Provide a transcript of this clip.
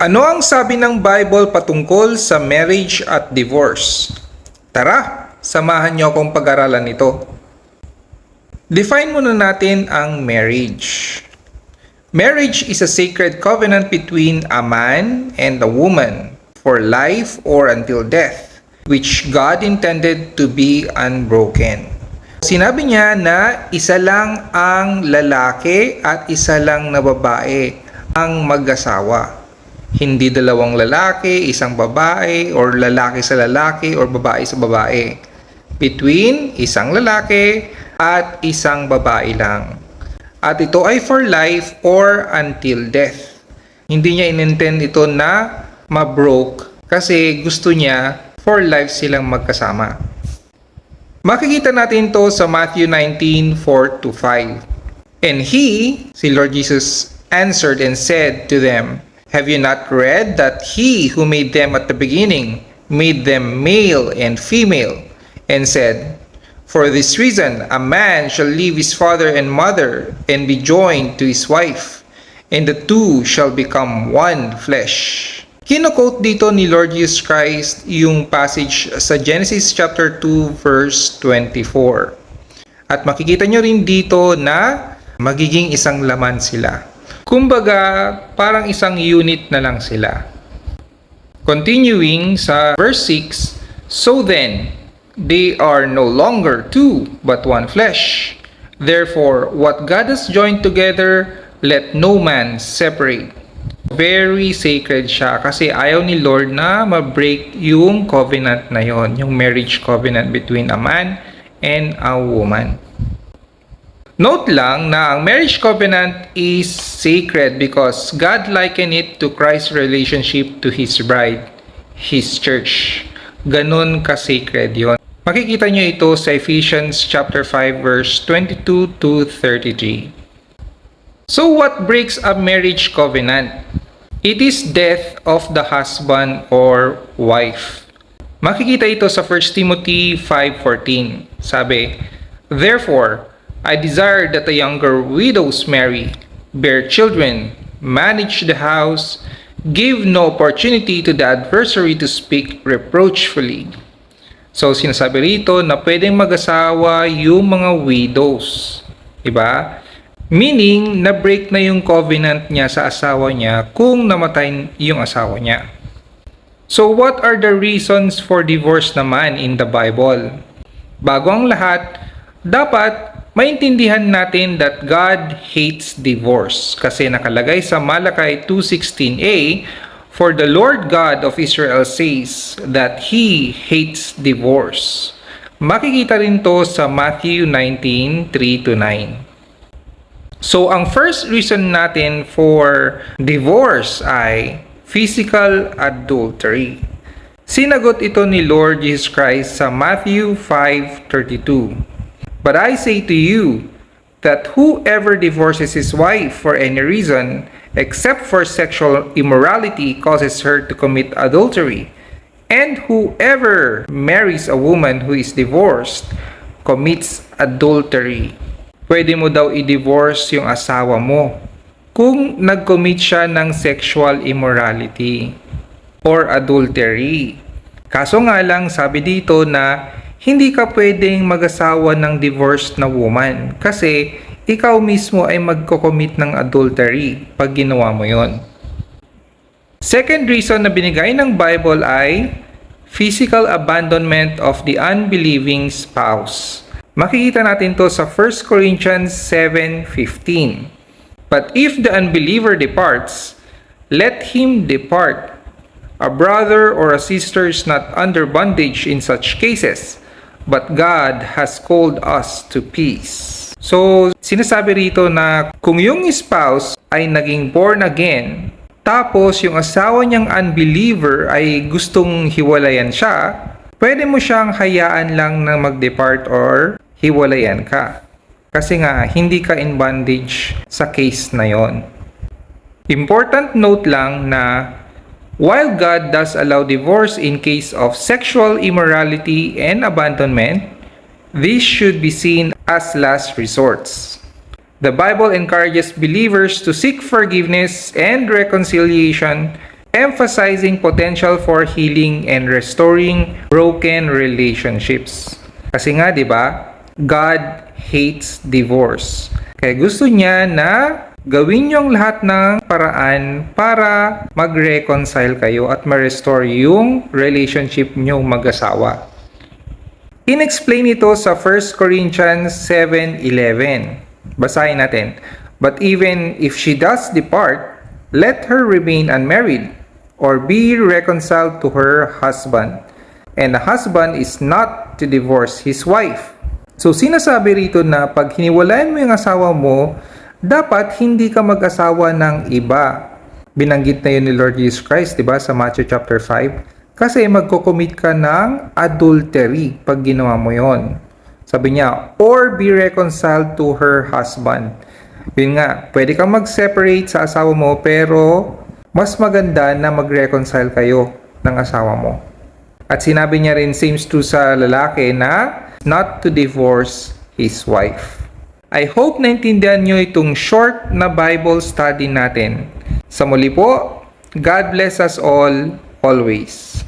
Ano ang sabi ng Bible patungkol sa marriage at divorce? Tara, samahan niyo akong pag-aralan ito. Define muna natin ang marriage. Marriage is a sacred covenant between a man and a woman for life or until death, which God intended to be unbroken. Sinabi niya na isa lang ang lalaki at isa lang na babae ang mag-asawa. Hindi dalawang lalaki, isang babae, or lalaki sa lalaki, or babae sa babae. Between isang lalaki at isang babae lang. At ito ay for life or until death. Hindi niya inintend ito na ma-broke kasi gusto niya for life silang magkasama. Makikita natin to sa Matthew 19:4-5. And he, si Lord Jesus, answered and said to them, "Have you not read that he who made them at the beginning made them male and female, and said, For this reason a man shall leave his father and mother and be joined to his wife, and the two shall become one flesh." Kino-quote dito ni Lord Jesus Christ yung passage sa Genesis chapter 2 verse 24. At makikita nyo rin dito na magiging isang laman sila. Kumbaga, parang isang unit na lang sila. Continuing sa verse 6, "So then, they are no longer two, but one flesh. Therefore, what God has joined together, let no man separate." Very sacred siya kasi ayaw ni Lord na ma-break yung covenant na yon, yung marriage covenant between a man and a woman. Note lang na ang marriage covenant is sacred because God likened it to Christ's relationship to His bride, His church. Ganun ka-sacred yon. Makikita nyo ito sa Ephesians chapter 5 verse 22-33. So what breaks a marriage covenant? It is death of the husband or wife. Makikita ito sa 1 Timothy 5:14. Sabi, "Therefore, I desire that the younger widows marry, bear children, manage the house, give no opportunity to the adversary to speak reproachfully." So, sinasabi rito na pwedeng mag-asawa yung mga widows. Diba? Meaning, na-break na yung covenant niya sa asawa niya kung namatay yung asawa niya. So, what are the reasons for divorce naman in the Bible? Bago ang lahat, dapat maintindihan natin that God hates divorce kasi nakalagay sa Malakay 2:16a, "For the Lord God of Israel says that He hates divorce." Makikita rin to sa Matthew 19:3-9. So, ang first reason natin for divorce ay physical adultery. Sinagot ito ni Lord Jesus Christ sa Matthew 5:32. "But I say to you that whoever divorces his wife for any reason, except for sexual immorality, causes her to commit adultery. And whoever marries a woman who is divorced commits adultery." Pwede mo daw i-divorce yung asawa mo kung nag-commit siya ng sexual immorality or adultery. Kaso nga lang, sabi dito na hindi ka pwedeng mag-asawa ng divorced na woman kasi ikaw mismo ay magko-commit ng adultery pag ginawa mo yon. Second reason na binigay ng Bible ay physical abandonment of the unbelieving spouse. Makikita natin to sa 1 Corinthians 7:15. "But if the unbeliever departs, let him depart. A brother or a sister is not under bondage in such cases, but God has called us to peace." So, sinasabi rito na kung yung spouse ay naging born again, tapos yung asawa niyang unbeliever ay gustong hiwalayan siya, pwede mo siyang hayaan lang na mag-depart or hiwalayan ka. Kasi nga, hindi ka in bondage sa case na yon. Important note lang na while God does allow divorce in case of sexual immorality and abandonment, these should be seen as last resorts. The Bible encourages believers to seek forgiveness and reconciliation emphasizing potential for healing and restoring broken relationships. Kasi nga, di ba, God hates divorce. Kaya gusto niya na gawin niyo ang lahat ng paraan para mag-reconcile kayo at ma-restore yung relationship niyo mag-asawa. In-explain ito sa 1 Corinthians 7:11. Basahin natin. But even if she does depart, let her remain unmarried or be reconciled to her husband. And the husband is not to divorce his wife. So sinasabi rito na pag hiniwalayan mo yung asawa mo, dapat hindi ka mag-asawa ng iba. Binanggit na yun ni Lord Jesus Christ, diba, sa Matthew chapter 5. Kasi magko-commit ka ng adultery pag ginawa mo yon. Sabi niya, or be reconciled to her husband. Yun nga, pwede kang mag-separate sa asawa mo, pero mas maganda na mag-reconcile kayo ng asawa mo. At sinabi niya rin, same true sa lalaki, na not to divorce his wife. I hope naintindihan nyo itong short na Bible study natin. Sa muli po, God bless us all, always.